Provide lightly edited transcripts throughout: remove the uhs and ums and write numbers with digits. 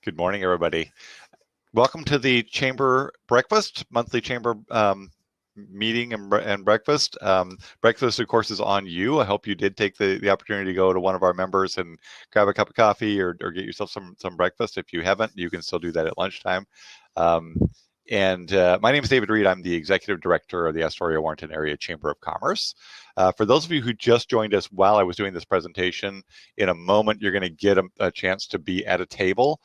Good morning, everybody. Welcome to the Chamber Breakfast, monthly Chamber meeting and breakfast. Breakfast, of course, is on you. I hope you did take the opportunity to go to one of our members and grab a cup of coffee or get yourself some breakfast. If you haven't, you can still do that at lunchtime. My name is David Reed. I'm the Executive Director of the Astoria-Warrenton Area Chamber of Commerce. For those of you who just joined us while I was doing this presentation, in a moment you're going to get a chance to be at a table.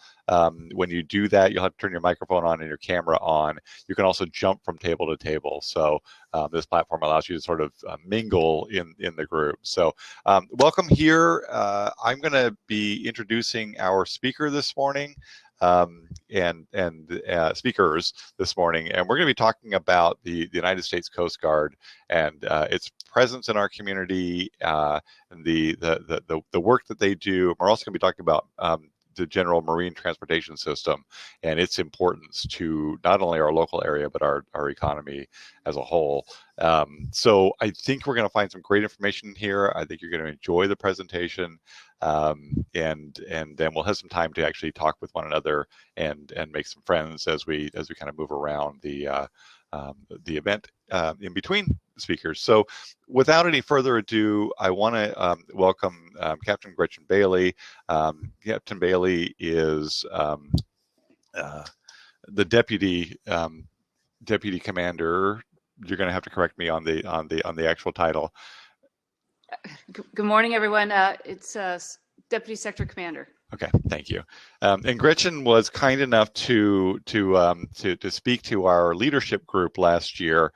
When you do that, you'll have to turn your microphone on and your camera on. You can also jump from table to table. So this platform allows you to sort of mingle in the group. So welcome here. I'm going to be introducing our speaker this morning. Speakers this morning, and we're going to be talking about the United States Coast Guard and its presence in our community, and the work that they do. We're also going to be talking about the general marine transportation system and its importance to not only our local area but our economy as a whole. So I think we're going to find some great information here. I think you're going to enjoy the presentation, and then we'll have some time to actually talk with one another and make some friends as we kind of move around the event in between speakers. So without any further ado, I want to welcome Captain Gretchen Bailey. Captain Bailey is the deputy commander. You're going to have to correct me on the actual title. Good morning, everyone. It's Deputy Sector Commander. Okay, thank you. And Gretchen was kind enough to speak to our leadership group last year.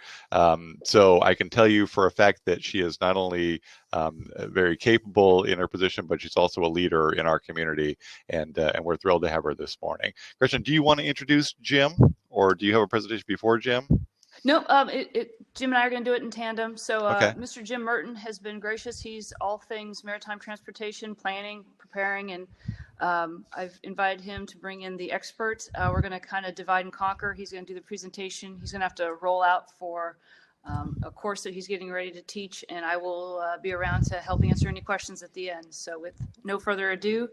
So I can tell you for a fact that she is not only very capable in her position, but she's also a leader in our community, and we're thrilled to have her this morning. Gretchen, do you want to introduce Jim, or do you have a presentation before Jim? No, Jim and I are going to do it in tandem. So okay. Mr. Jim Merten has been gracious. He's all things maritime transportation, planning, preparing, and I've invited him to bring in the experts. We're going to kind of divide and conquer. He's going to do the presentation. He's going to have to roll out for a course that he's getting ready to teach, and I will be around to help answer any questions at the end. So with no further ado,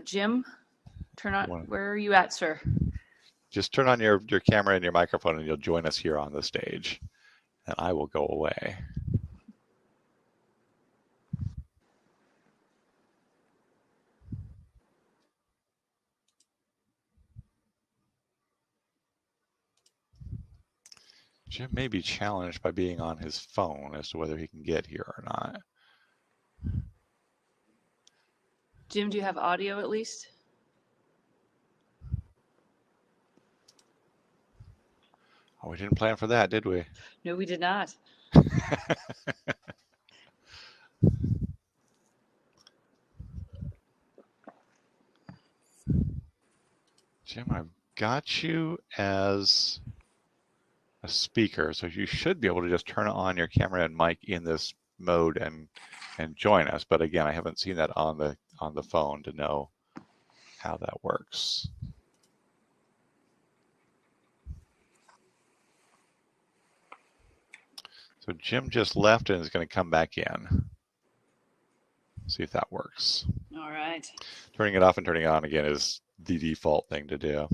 Jim, turn on. Where are you at, sir? Just turn on your camera and your microphone and you'll join us here on the stage. And I will go away. Jim may be challenged by being on his phone as to whether he can get here or not. Jim, do you have audio at least? Oh, we didn't plan for that, did we? No, we did not. Jim, I've got you as a speaker, so you should be able to just turn on your camera and mic in this mode and join us. But again, I haven't seen that on the phone to know how that works. So Jim just left and is going to come back in. See if that works. All right. Turning it off and turning it on again is the default thing to do.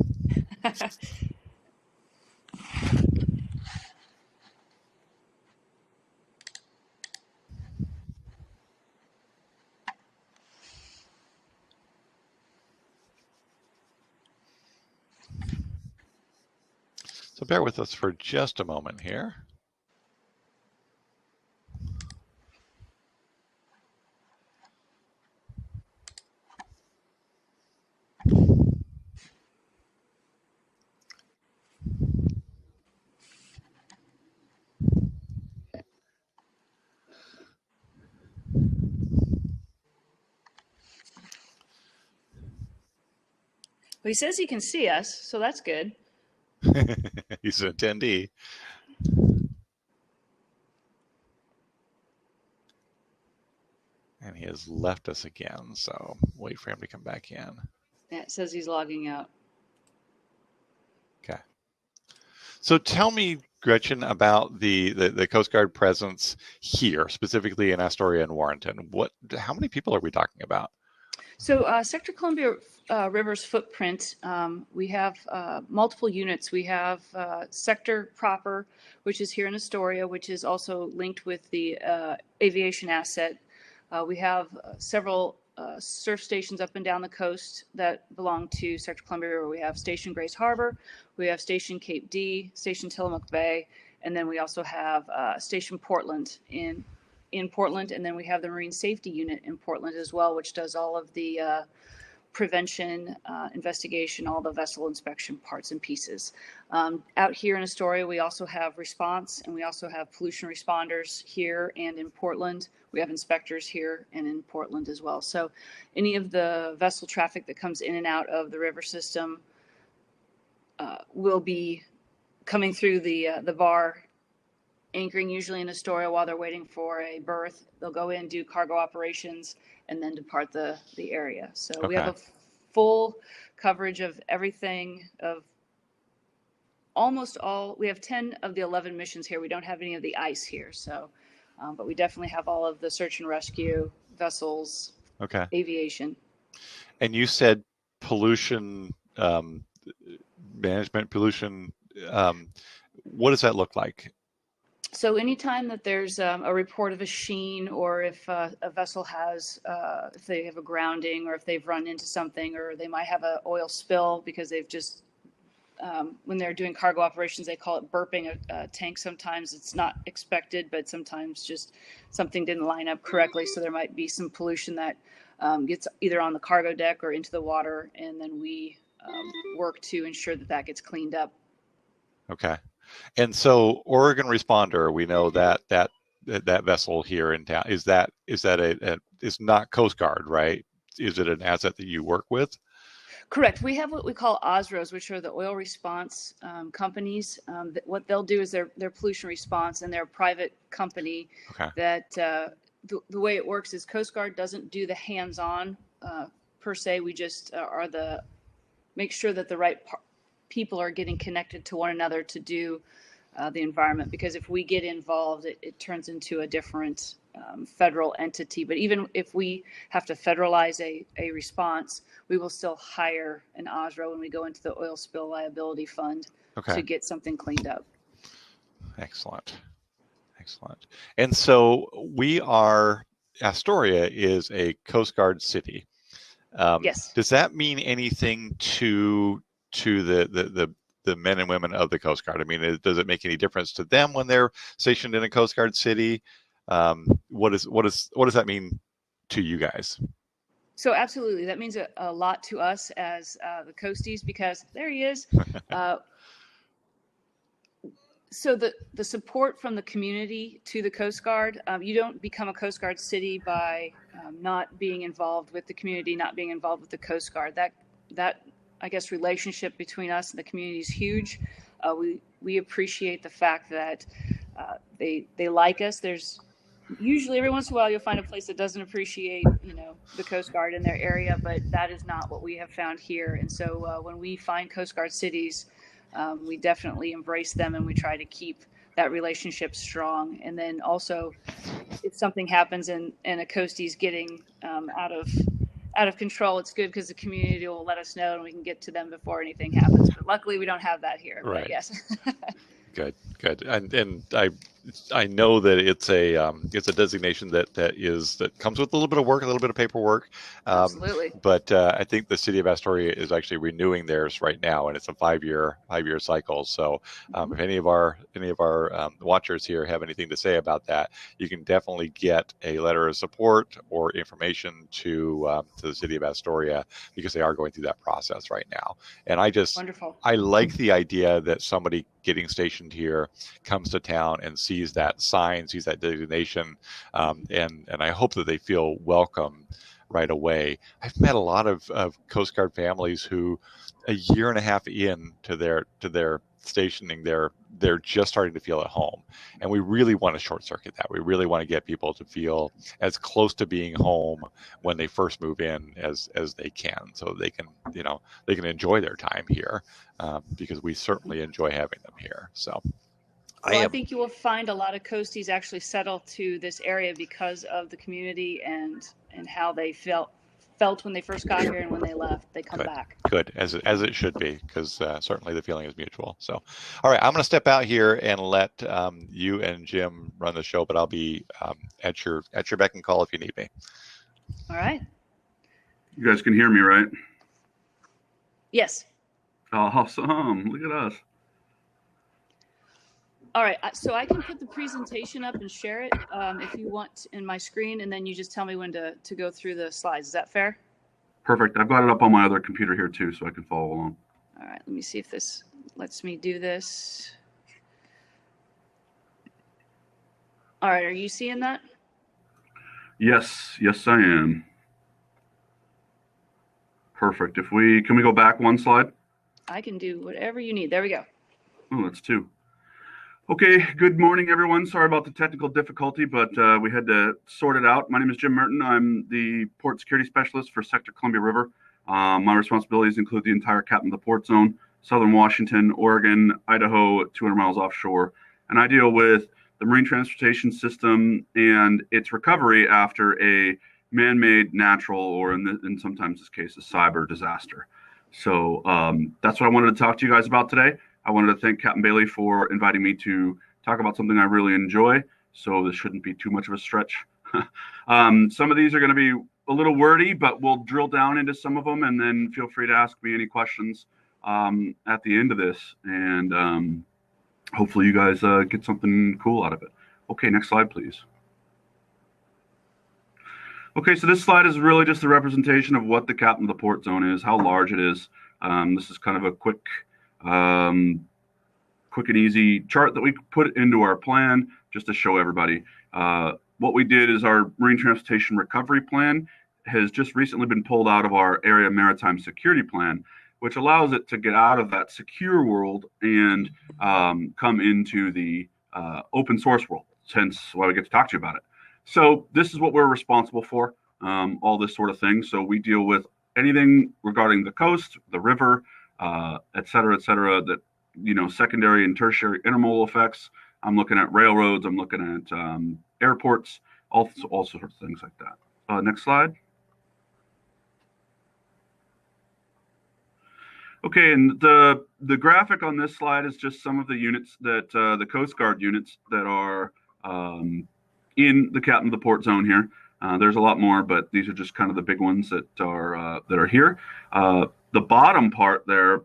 So bear with us for just a moment here. Well, he says he can see us, so that's good. He's an attendee. And he has left us again, so wait for him to come back in. Yeah, it says he's logging out. Okay. So tell me, Gretchen, about the Coast Guard presence here, specifically in Astoria and Warrenton. How many people are we talking about? So Sector Columbia River's footprint, we have multiple units. We have Sector proper, which is here in Astoria, which is also linked with the aviation asset. We have several surf stations up and down the coast that belong to Sector Columbia River. We have Station Grace Harbor, we have Station Cape D, Station Tillamook Bay, and then we also have Station Portland in Portland, and then we have the Marine Safety Unit in Portland as well, which does all of the prevention, investigation, all the vessel inspection parts and pieces. Out here in Astoria, we also have response, and we also have pollution responders here and in Portland. We have inspectors here and in Portland as well. So any of the vessel traffic that comes in and out of the river system will be coming through the bar, anchoring usually in Astoria while they're waiting for a berth. They'll go in, do cargo operations, and then depart the area. So we have a full coverage of everything, of almost all. We have 10 of the 11 missions here. We don't have any of the ICE here. So, but we definitely have all of the search and rescue vessels, aviation. And you said pollution management, pollution. What does that look like? So anytime that there's a report of a sheen, or if a vessel has, if they have a grounding, or if they've run into something, or they might have an oil spill because they've just, when they're doing cargo operations, they call it burping a tank. Sometimes it's not expected, but sometimes just something didn't line up correctly. So there might be some pollution that gets either on the cargo deck or into the water, and then we work to ensure that that gets cleaned up. Okay. And so Oregon Responder, we know that vessel here in town, is it's not Coast Guard, right? Is it an asset that you work with? Correct. We have what we call OSROs, which are the oil response companies. What they'll do is they're pollution response, and they're a private company that the way it works is Coast Guard doesn't do the hands-on per se. We just make sure that the right people are getting connected to one another to do the environment, because if we get involved, it turns into a different federal entity. But even if we have to federalize a response, we will still hire an OSRO when we go into the oil spill liability fund to get something cleaned up. Excellent. And so Astoria is a Coast Guard city. Yes. Does that mean anything to the men and women of the Coast Guard? I mean, does it make any difference to them when they're stationed in a Coast Guard city? What does that mean to you guys? So absolutely, that means a lot to us as the Coasties, because there he is. So the support from the community to the Coast Guard, you don't become a Coast Guard city by not being involved with the community, not being involved with the Coast Guard. That I guess relationship between us and the community is huge. We appreciate the fact that they like us. There's usually every once in a while you'll find a place that doesn't appreciate the Coast Guard in their area, but that is not what we have found here. And so when we find Coast Guard cities, we definitely embrace them, and we try to keep that relationship strong. And then also, if something happens and a coastie's getting out of control, it's good because the community will let us know and we can get to them before anything happens. But luckily, we don't have that here. Right. But yes. Good. And I know that it's a designation that comes with a little bit of work, a little bit of paperwork. Absolutely. But I think the city of Astoria is actually renewing theirs right now, and it's a five-year cycle. So if any of our watchers here have anything to say about that, you can definitely get a letter of support or information to the city of Astoria, because they are going through that process right now. And Wonderful. I like the idea that somebody getting stationed here comes to town and sees that sign, sees that designation, and I hope that they feel welcome right away. I've met a lot of Coast Guard families who, a year and a half in to their stationing, they're just starting to feel at home, and we really want to short circuit that. We really want to get people to feel as close to being home when they first move in as they can, so they can enjoy their time here, because we certainly enjoy having them here. So I think you will find a lot of coasties actually settle to this area because of the community and how they feel felt when they first got here and when they left. They come Good. back. Good, as it should be, because certainly the feeling is mutual. So, all right, I'm going to step out here and let you and Jim run the show, but I'll be at your beck and call if you need me. All right. You guys can hear me, right? Yes. Awesome. Look at us. All right. So I can put the presentation up and share it if you want in my screen, and then you just tell me when to go through the slides. Is that fair? Perfect. I've got it up on my other computer here too, so I can follow along. All right. Let me see if this lets me do this. All right. Are you seeing that? Yes, I am. Perfect. Can we go back one slide? I can do whatever you need. There we go. Oh, that's two. Okay, good morning, everyone. Sorry about the technical difficulty, but we had to sort it out. My name is Jim Merten. I'm the Port Security Specialist for Sector Columbia River. My responsibilities include the entire Capt of the Port Zone, Southern Washington, Oregon, Idaho, 200 miles offshore. And I deal with the marine transportation system and its recovery after a man-made, natural, or in sometimes this case, a cyber disaster. So that's what I wanted to talk to you guys about today. I wanted to thank Captain Bailey for inviting me to talk about something I really enjoy. So this shouldn't be too much of a stretch. Some of these are going to be a little wordy, but we'll drill down into some of them, and then feel free to ask me any questions at the end of this. And hopefully you guys get something cool out of it. Okay, next slide, please. Okay, so this slide is really just a representation of what the Capt of the Port Zone is, how large it is. This is kind of a quick and easy chart that we put into our plan just to show everybody. What we did is our Marine Transportation Recovery Plan has just recently been pulled out of our Area Maritime Security Plan, which allows it to get out of that secure world and come into the open source world, hence why we get to talk to you about it. So this is what we're responsible for, all this sort of thing. So we deal with anything regarding the coast, the river, et cetera, that, secondary and tertiary intermodal effects. I'm looking at railroads. I'm looking at airports, all sorts of things like that. Next slide. Okay, and the graphic on this slide is just some of the units that the Coast Guard units that are in the Capt of the Port Zone here. There's a lot more, but these are just kind of the big ones that are here. The bottom part there,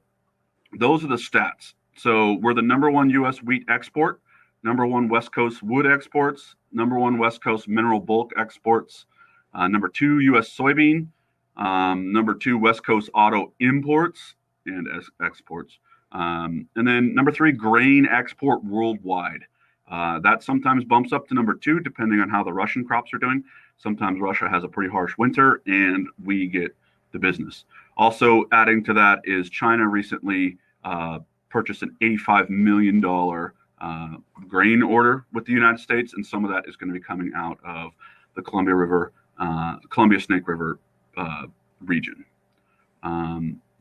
those are the stats. So we're the #1 U.S. wheat export, #1 West Coast wood exports, #1 West Coast mineral bulk exports, #2 U.S. soybean, #2 West Coast auto imports and exports, and then #3 grain export worldwide. That sometimes bumps up to #2 depending on how the Russian crops are doing. Sometimes Russia has a pretty harsh winter and we get the business. Also adding to that is China recently purchased an $85 million grain order with the United States, and some of that is going to be coming out of the Columbia Snake River region.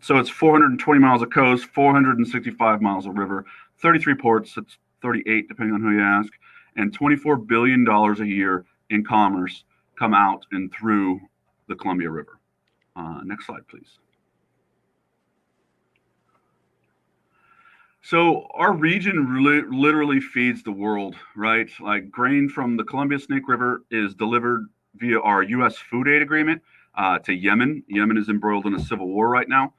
So it's 420 miles of coast, 465 miles of river, 33 ports, it's 38 depending on who you ask, and $24 billion a year in commerce come out and through the Columbia River. Next slide, please. So our region literally feeds the world, right? Like grain from the Columbia Snake River is delivered via our U.S. food aid agreement to Yemen. Yemen is embroiled in a civil war right now.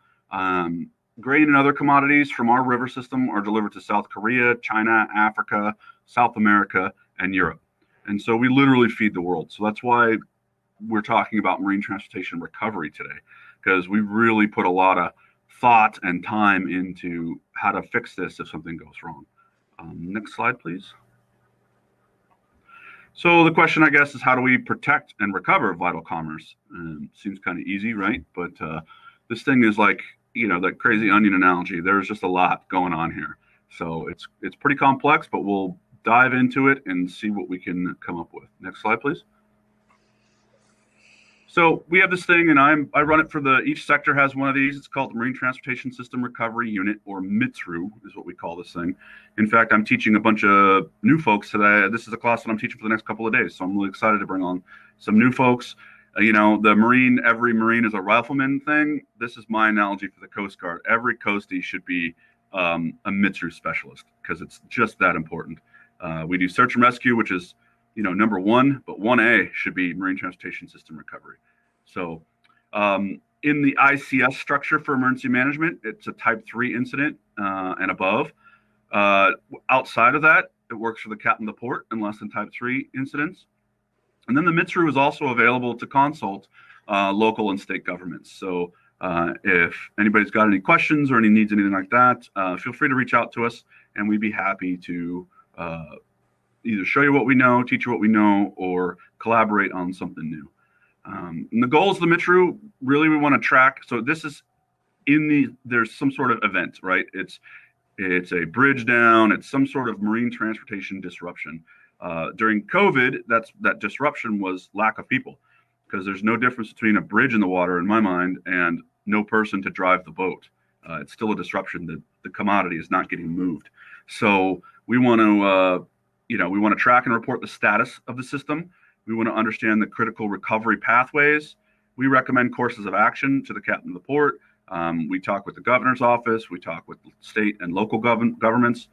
Grain and other commodities from our river system are delivered to South Korea, China, Africa, South America, and Europe. And so we literally feed the world. So that's why we're talking about marine transportation recovery today, because we really put a lot of thought and time into how to fix this if something goes wrong. Next slide, please. So the question, I guess, is how do we protect and recover vital commerce? Seems kind of easy, right? But this thing is like, that crazy onion analogy. There's just a lot going on here. So it's pretty complex, but we'll dive into it and see what we can come up with. Next slide, please. So we have this thing, and I run it for each sector has one of these. It's called the Marine Transportation System Recovery Unit, or MTSRU is what we call this thing. In fact, I'm teaching a bunch of new folks today. This is a class that I'm teaching for the next couple of days, so I'm really excited to bring on some new folks every Marine is a rifleman thing. This is my analogy for the Coast Guard. Every coastie should be a MTS specialist because it's just that important. We do search and rescue, which is, number one, but 1A should be Marine Transportation System Recovery. So in the ICS structure for emergency management, it's a type 3 incident and above. Outside of that, it works for the captain of the port in less than type 3 incidents. And then the MTSRU is also available to consult local and state governments. So if anybody's got any questions or needs anything like that, feel free to reach out to us, and we'd be happy to either show you what we know, teach you what we know, or collaborate on something new. And the goals of the MTSRU, really we want to track. So this is there's some sort of event, right? It's a bridge down. It's some sort of marine transportation disruption. During COVID, that disruption was lack of people, because there's no difference between a bridge in the water, in my mind, and no person to drive the boat. It's still a disruption that the commodity is not getting moved. So we want to track and report the status of the system. We want to understand the critical recovery pathways. We recommend courses of action to the captain of the port. We talk with the governor's office. We talk with state and local governments.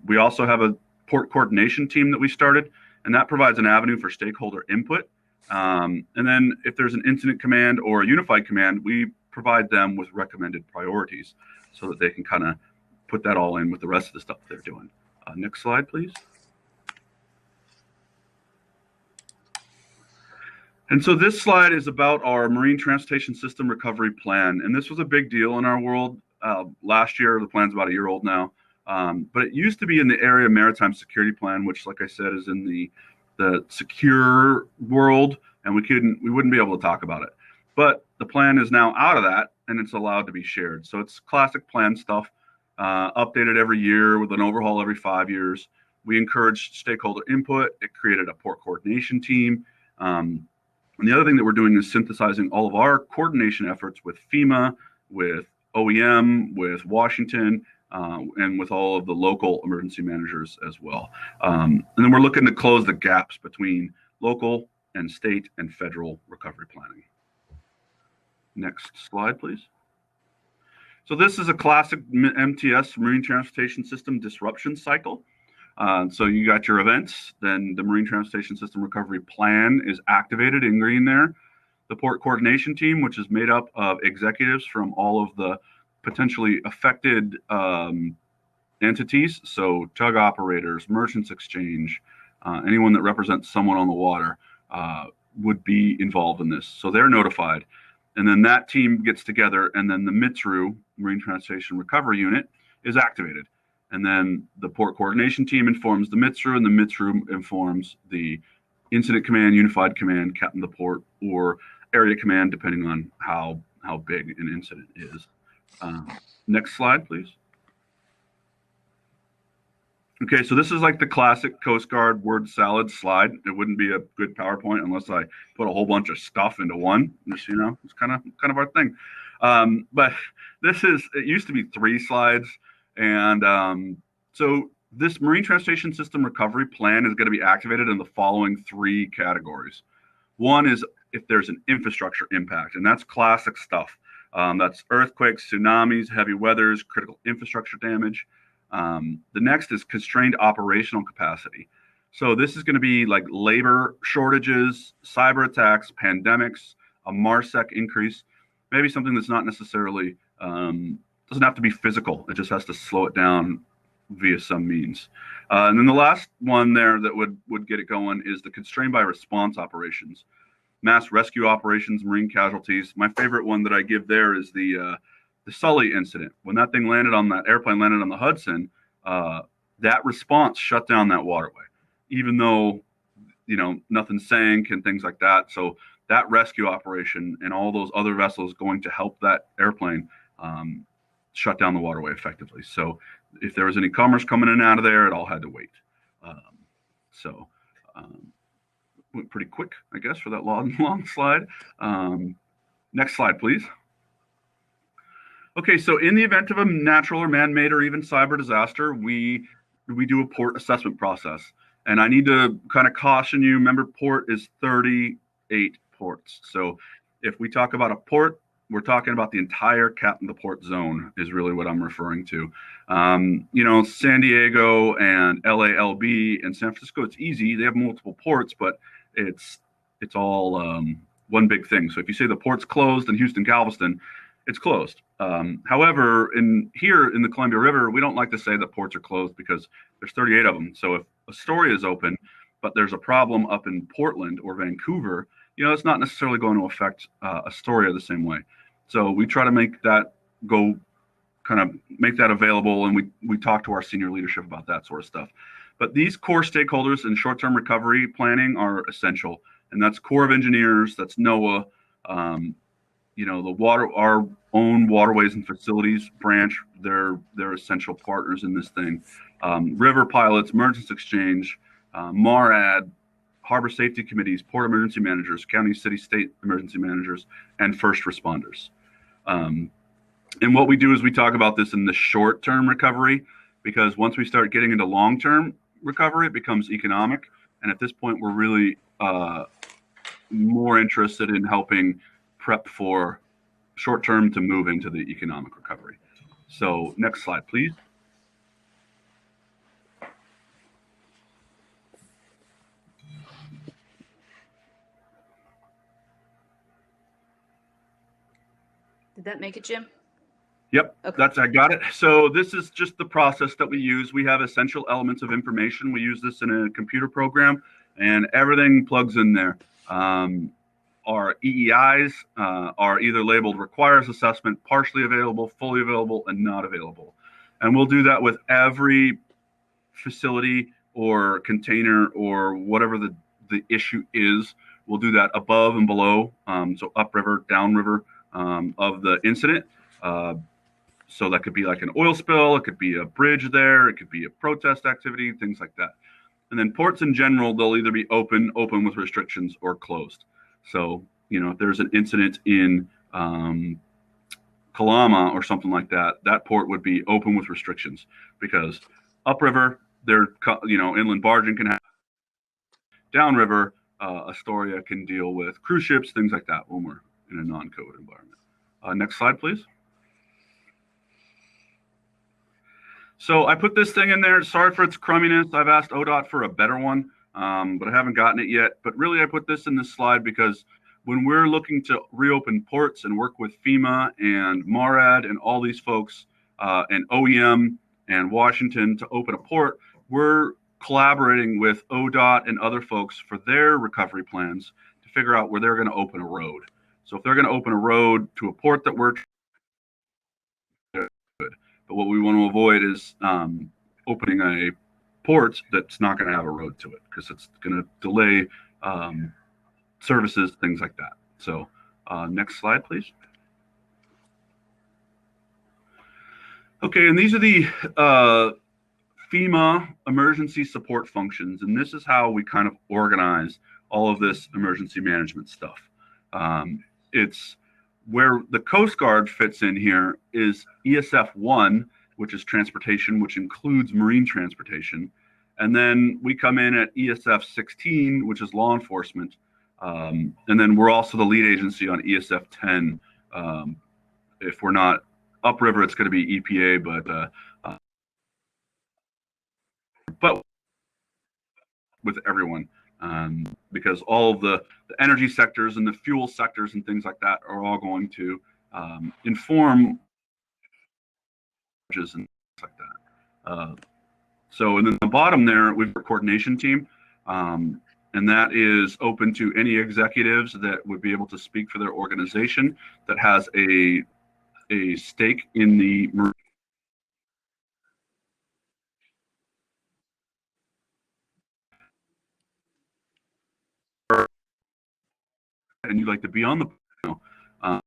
We also have a port coordination team that we started, and that provides an avenue for stakeholder input. And then if there's an incident command or a unified command, we provide them with recommended priorities so that they can kind of put that all in with the rest of the stuff they're doing. Next slide, please. And so this slide is about our Marine Transportation System Recovery Plan. And this was a big deal in our world last year. The plan's about a year old now. But it used to be in the Area Maritime Security Plan, which, like I said, is in the secure world, and we wouldn't be able to talk about it. But the plan is now out of that, and it's allowed to be shared. So it's classic plan stuff, updated every year with an overhaul every 5 years. We encouraged stakeholder input. It created a port coordination team. And the other thing that we're doing is synthesizing all of our coordination efforts with FEMA, with OEM, with Washington, and with all of the local emergency managers as well. And then we're looking to close the gaps between local and state and federal recovery planning. Next slide, please. So this is a classic MTS, Marine Transportation System Disruption Cycle. So you got your events, then the Marine Transportation System Recovery Plan is activated in green there. The port coordination team, which is made up of executives from all of the potentially affected entities, so tug operators, merchants exchange, anyone that represents someone on the water would be involved in this. So they're notified. And then that team gets together, and then the MTSRU, Marine Transportation Recovery Unit, is activated. And then the port coordination team informs the MTSRU, and the MTSRU informs the Incident Command, Unified Command, Captain of the Port, or Area Command, depending on how big an incident is. Next slide, please. Okay, so this is like the classic Coast Guard word salad slide. It wouldn't be a good PowerPoint unless I put a whole bunch of stuff into one. Just, it's kind of our thing. But it used to be 3 slides. And so this Marine Transportation System Recovery Plan is going to be activated in the following 3 categories. One is if there's an infrastructure impact, and that's classic stuff. That's earthquakes, tsunamis, heavy weathers, critical infrastructure damage. The next is constrained operational capacity. So this is going to be like labor shortages, cyber attacks, pandemics, a MARSEC increase, maybe something that's not necessarily doesn't have to be physical. It just has to slow it down via some means. And then the last one there that would get it going is the constrained by response operations, mass rescue operations, marine casualties. My favorite one that I give there is the Sully incident. When that airplane landed on the Hudson, that response shut down that waterway, even though, nothing sank and things like that. So that rescue operation and all those other vessels going to help that airplane shut down the waterway effectively. So if there was any commerce coming in and out of there, it all had to wait. Went pretty quick, I guess, for that long slide. Next slide, please. Okay, so in the event of a natural or man-made or even cyber disaster, we do a port assessment process. And I need to kind of caution you, remember, port is 38 ports. So if we talk about a port, we're talking about the entire Capt of the Port zone is really what I'm referring to. You know, San Diego and LALB and San Francisco, it's easy. They have multiple ports, but it's all one big thing. So if you say the port's closed in Houston, Galveston, it's closed. However, here in the Columbia River, we don't like to say that ports are closed because there's 38 of them. So if Astoria is open, but there's a problem up in Portland or Vancouver, you know, it's not necessarily going to affect Astoria the same way. So we try to make that make that available, and we talk to our senior leadership about that sort of stuff. But these core stakeholders in short-term recovery planning are essential, and that's Corps of Engineers, that's NOAA, you know, our own waterways and facilities branch. They're essential partners in this thing. River pilots, emergency exchange, MARAD, harbor safety committees, port emergency managers, county, city, state emergency managers, and first responders. And what we do is we talk about this in the short-term recovery, because once we start getting into long-term recovery, it becomes economic. And at this point, we're really more interested in helping prep for short-term to move into the economic recovery. So next slide, please. Did that make it, Jim? Yep, Okay. I got it. So this is just the process that we use. We have essential elements of information. We use this in a computer program, and everything plugs in there. Our EEIs are either labeled requires assessment, partially available, fully available, and not available. And we'll do that with every facility or container or whatever the issue is. We'll do that above and below, so upriver, downriver of the incident. So that could be like an oil spill, it could be a bridge there, it could be a protest activity, things like that. And then ports in general, they'll either be open with restrictions, or closed. So, you know, if there's an incident in Kalama or something like that, that port would be open with restrictions, because upriver, inland barging can happen. Downriver, Astoria can deal with cruise ships, things like that when we're in a non-COVID environment. Next slide, please. So I put this thing in there. Sorry for its crumminess. I've asked ODOT for a better one, but I haven't gotten it yet. But really, I put this in this slide because when we're looking to reopen ports and work with FEMA and MARAD and all these folks and OEM and Washington to open a port, we're collaborating with ODOT and other folks for their recovery plans to figure out where they're going to open a road. So if they're going to open a road to a port that we're good, but what we want to avoid is opening a port that's not going to have a road to it, because it's going to delay services, things like that. So next slide, please. Okay, and these are the FEMA emergency support functions, and this is how we kind of organize all of this emergency management stuff. It's where the Coast Guard fits in here is ESF 1, which is transportation, which includes marine transportation. And then we come in at ESF 16, which is law enforcement. And then we're also the lead agency on ESF 10. If we're not upriver, it's going to be EPA, but with everyone. Because all of the energy sectors and the fuel sectors and things like that are all going to inform and things like that. So, and then the bottom there, we've got a coordination team, and that is open to any executives that would be able to speak for their organization that has a stake in the and you'd like to be on the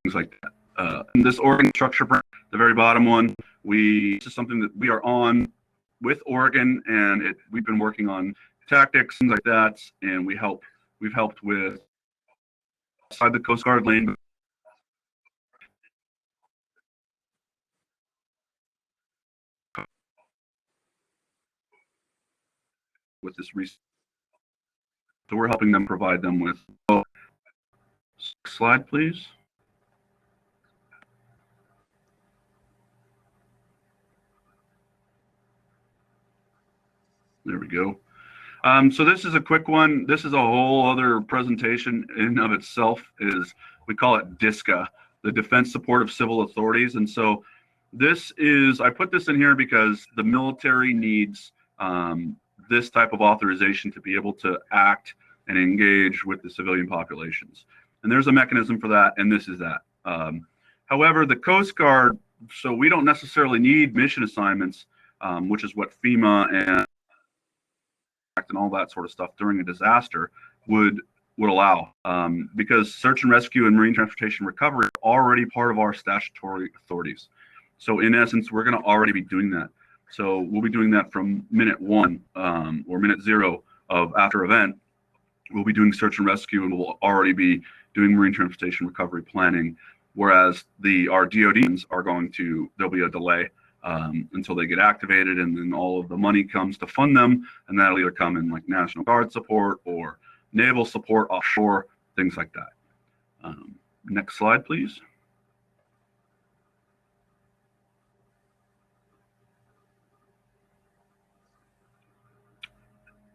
things like that. In this Oregon structure, the very bottom one, this is something that we are on with Oregon, and we've been working on tactics, things like that, and we've helped with outside the Coast Guard lane. With this research, so we're helping them, provide them with Slide, please. There we go. So this is a quick one. This is a whole other presentation in and of itself. We call it DSCA, the Defense Support of Civil Authorities. And so I put this in here because the military needs this type of authorization to be able to act and engage with the civilian populations. And there's a mechanism for that, and this is that. However, the Coast Guard, so we don't necessarily need mission assignments, which is what FEMA and all that sort of stuff during a disaster would allow, because search and rescue and marine transportation recovery are already part of our statutory authorities. So in essence, we're going to already be doing that. So we'll be doing that from minute 1 or minute 0 of after event. We'll be doing search and rescue, and we'll already be doing marine transportation recovery planning. Whereas our DODs are there'll be a delay until they get activated, and then all of the money comes to fund them, and that'll either come in like National Guard support or naval support offshore, things like that. Next slide, please.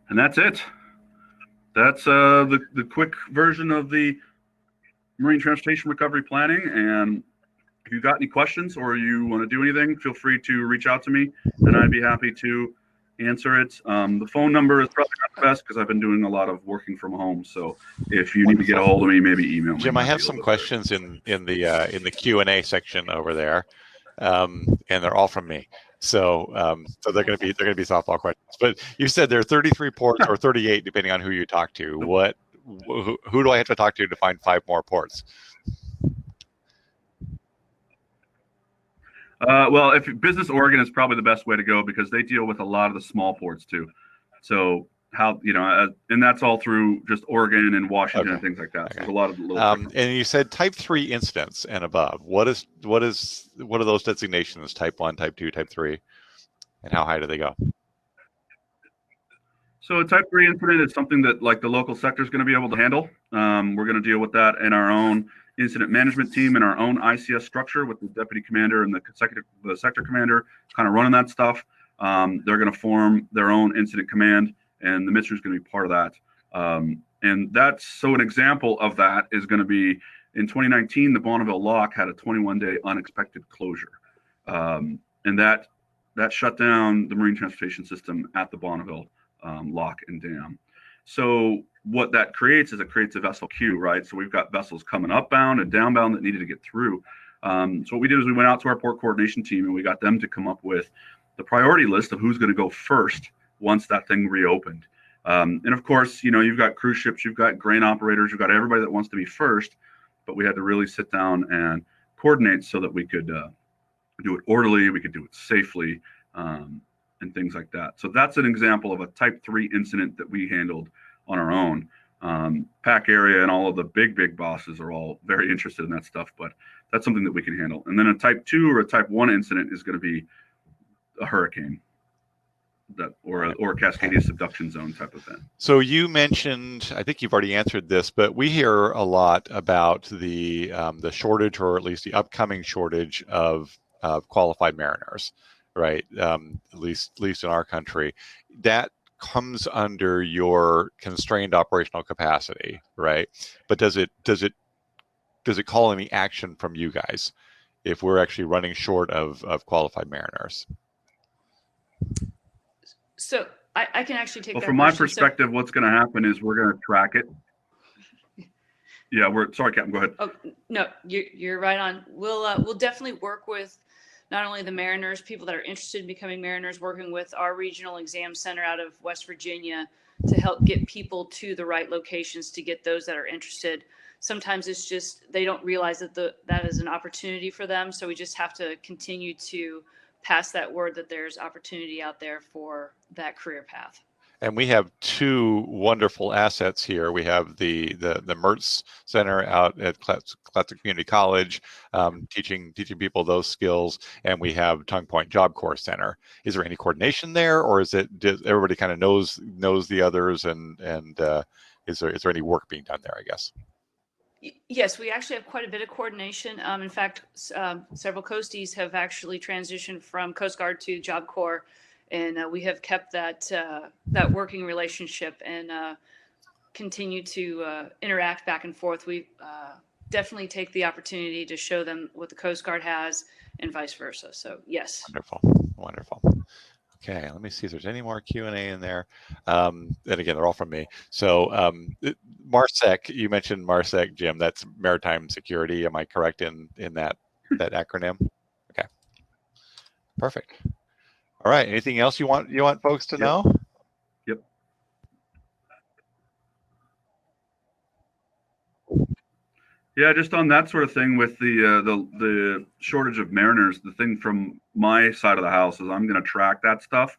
And that's it. That's the quick version of the marine transportation recovery planning. And if you've got any questions or you want to do anything, feel free to reach out to me, and I'd be happy to answer it. The phone number is probably not the best because I've been doing a lot of working from home. So if you need to get a hold of me, maybe email me. Jim, I have some questions in the Q&A section over there, and they're all from me. So they're going to be softball questions. But you said there are 33 ports or 38, depending on who you talk to. Who do I have to talk to find 5 more ports? Well, if Business Oregon is probably the best way to go because they deal with a lot of the small ports too. So and that's all through just Oregon and Washington and things like that. So there's a lot of little. And you said type 3 incidents and above. What are those designations? Type 1, type 2, type 3, and how high do they go? So a type 3 incident is something that like the local sector is going to be able to handle. We're going to deal with that in our own incident management team and our own ICS structure with the deputy commander and the sector commander kind of running that stuff. They're going to form their own incident command, and the MISTRE is going to be part of that. And an example of that is going to be in 2019, the Bonneville Lock had a 21-day unexpected closure. And that shut down the marine transportation system at the Bonneville Lock and Dam. So what that creates is it creates a vessel queue, right? So we've got vessels coming upbound and downbound that needed to get through. So what we did is we went out to our port coordination team and we got them to come up with the priority list of who's going to go first once that thing reopened. And of course, you've got cruise ships, you've got grain operators, you've got everybody that wants to be first, but we had to really sit down and coordinate so that we could do it orderly, we could do it safely, and things like that. So that's an example of a type 3 incident that we handled on our own. PAC area and all of the big bosses are all very interested in that stuff, but that's something that we can handle. And then a type 2 or a type 1 incident is going to be a hurricane or a Cascadia subduction zone type of thing. So you mentioned, I think you've already answered this, but we hear a lot about the shortage, or at least the upcoming shortage of qualified mariners, right? At least in our country, that comes under your constrained operational capacity, right? But does it call any action from you guys if we're actually running short of qualified mariners? So I can actually take that. Well, from my perspective, what's going to happen is we're going to track it. Yeah, sorry, Captain, go ahead. Oh, no, you're right on. We'll definitely work with not only the mariners, people that are interested in becoming mariners, working with our regional exam center out of West Virginia to help get people to the right locations to get those that are interested. Sometimes it's just they don't realize that that is an opportunity for them. So we just have to continue to pass that word that there's opportunity out there for that career path. And we have 2 wonderful assets here. We have the Mertz Center out at Classic Community College, teaching people those skills, and we have Tongue Point Job Corps Center. Is there any coordination there, or does everybody kind of knows the others, and is there any work being done there, I guess? Yes, we actually have quite a bit of coordination. In fact, several coasties have actually transitioned from Coast Guard to Job Corps, and we have kept that working relationship and continue to interact back and forth. We definitely take the opportunity to show them what the Coast Guard has and vice versa. So yes. Wonderful, wonderful. Okay, let me see if there's any more Q&A in there. And again, they're all from me. So MARSEC, you mentioned MARSEC, Jim. That's Maritime Security. Am I correct in that acronym? Okay, perfect. All right. Anything else you want folks to know? Yep. Yeah, just on that sort of thing with the shortage of mariners, the thing from my side of the house is I'm going to track that stuff,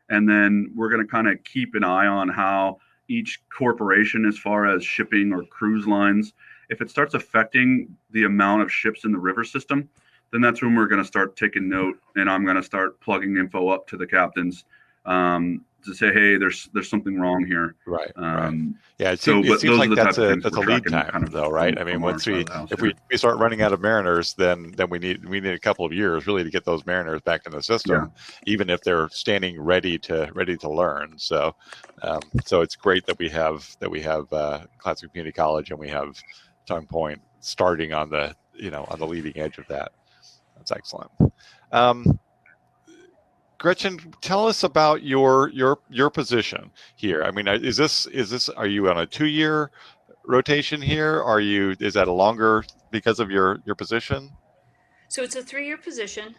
and then we're going to kind of keep an eye on how each corporation, as far as shipping or cruise lines, if it starts affecting the amount of ships in the river system, then that's when we're going to start taking note, and I'm going to start plugging info up to the captains to say, hey, there's something wrong here. Right. Right. Yeah. It So, seems, but those like are the that's type of things a we're lead tracking time, kind of though, right? I mean, from once our side of the house if here. we start running out of mariners, then we need a couple of years really to get those mariners back in the system, even if they're standing ready to learn. So, so it's great that we have Classic Community College, and we have Tongue Point starting on the on the leading edge of that. That's excellent. Gretchen, tell us about your position here. I mean, is this are you on a 2-year rotation here? Is that a longer because of your position? So it's a 3-year position.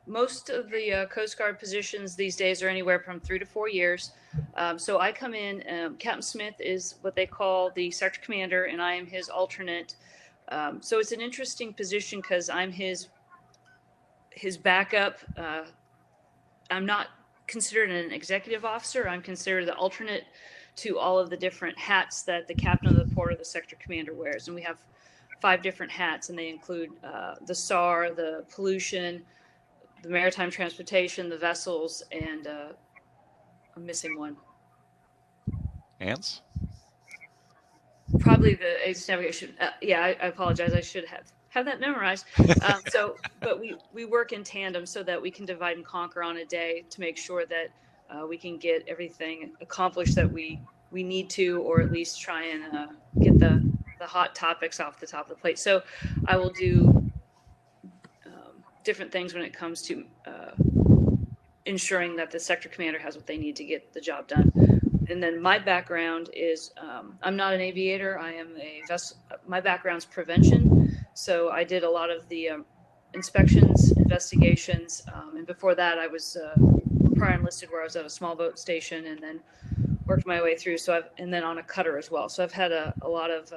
Most of the Coast Guard positions these days are anywhere from 3 to 4 years. So I come in. Captain Smith is what they call the Sector Commander, and I am his alternate. So it's an interesting position because I'm his backup. I'm not considered an executive officer. I'm considered the alternate to all of the different hats that the captain of the port or the sector commander wears. And we have 5 different hats, and they include the SAR, the pollution, the maritime transportation, the vessels, and I'm missing one. Ants? Probably the agency navigation. Yeah, I apologize. I should have that memorized. But we work in tandem so that we can divide and conquer on a day to make sure that we can get everything accomplished that we need to, or at least try and get the hot topics off the top of the plate. So I will do different things when it comes to ensuring that the sector commander has what they need to get the job done. And then my background is I'm not an aviator. I am a vessel. My background's prevention. So I did a lot of the inspections, investigations, and before that I was prior enlisted, where I was at a small boat station, and then worked my way through. And then on a cutter as well. So I've had a lot of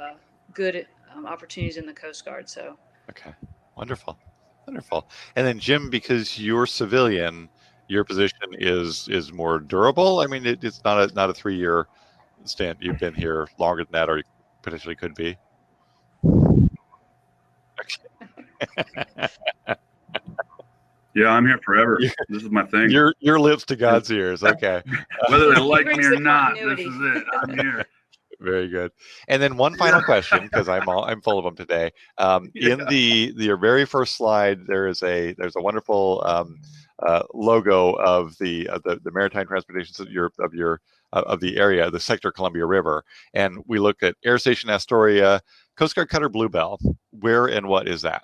good opportunities in the Coast Guard. So okay, wonderful. And then Jim, because you're civilian, your position is more durable. I mean, it's not a 3-year stint. You've been here longer than that, or you potentially could be. Yeah, I'm here forever. This is my thing. Your lips to God's ears. Okay. Whether they like me or not, this is it. I'm here. Very good. And then one final question, because I'm full of them today. In your very first slide, there's a wonderful logo of the maritime transportation of the area, the sector Columbia River, and we look at Air Station Astoria, Coast Guard Cutter Bluebell. Where and what is that?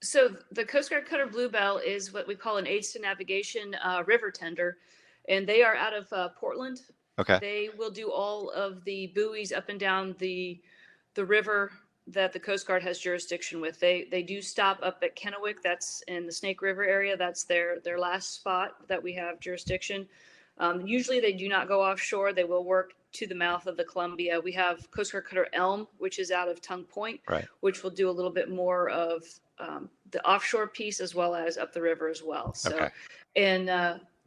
So the Coast Guard Cutter Bluebell is what we call an aids to navigation river tender, and they are out of Portland. Okay. They will do all of the buoys up and down the river that the Coast Guard has jurisdiction with. They do stop up at Kennewick. That's in the Snake River area. That's their last spot that we have jurisdiction. Usually they do not go offshore. They will work to the mouth of the Columbia. We have Coast Guard Cutter Elm, which is out of Tongue Point, right, which will do a little bit more of the offshore piece as well as up the river as well. So, okay. And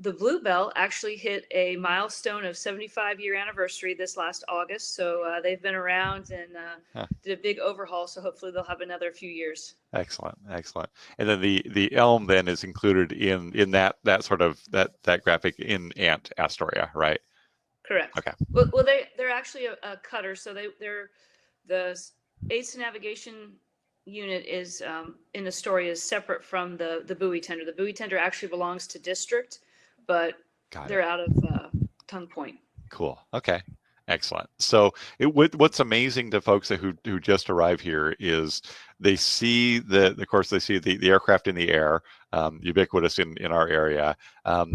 the Bluebell actually hit a milestone of 75-year anniversary this last August. So they've been around and did a big overhaul. So hopefully they'll have another few years. Excellent. And then the Elm then is included in that sort of that graphic in Astoria, right? Correct. Okay. Well, they're actually a cutter, so they're the ACE navigation unit is in Astoria is separate from the buoy tender. The buoy tender actually belongs to district, but they're out of Tongue Point. Cool. Okay. Excellent. So what's amazing to folks who just arrive here is they see of course they see the aircraft in the air, ubiquitous in our area.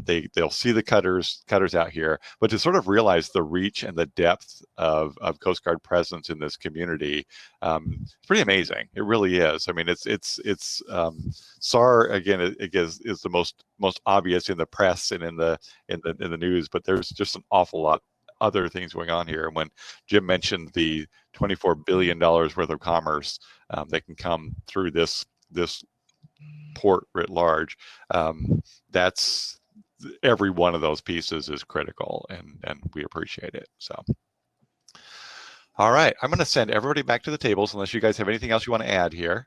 They'll see the cutters out here, but to sort of realize the reach and the depth of Coast Guard presence in this community, it's pretty amazing. It really is. I mean, it's SAR again is the most obvious in the press and in the news, but there's just an awful lot other things going on here. And when Jim mentioned the $24 billion worth of commerce that can come through this port writ large, that's every one of those pieces is critical, and we appreciate it. So, all right, I'm going to send everybody back to the tables unless you guys have anything else you want to add here.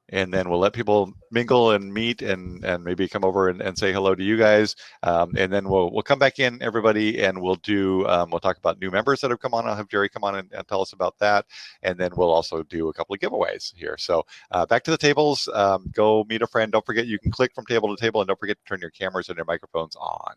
And then we'll let people mingle and meet and maybe come over and say hello to you guys. And then we'll come back in, everybody, and we'll talk about new members that have come on. I'll have Jerry come on and tell us about that. And then we'll also do a couple of giveaways here. So back to the tables. Go meet a friend. Don't forget you can click from table to table, and don't forget to turn your cameras and your microphones on.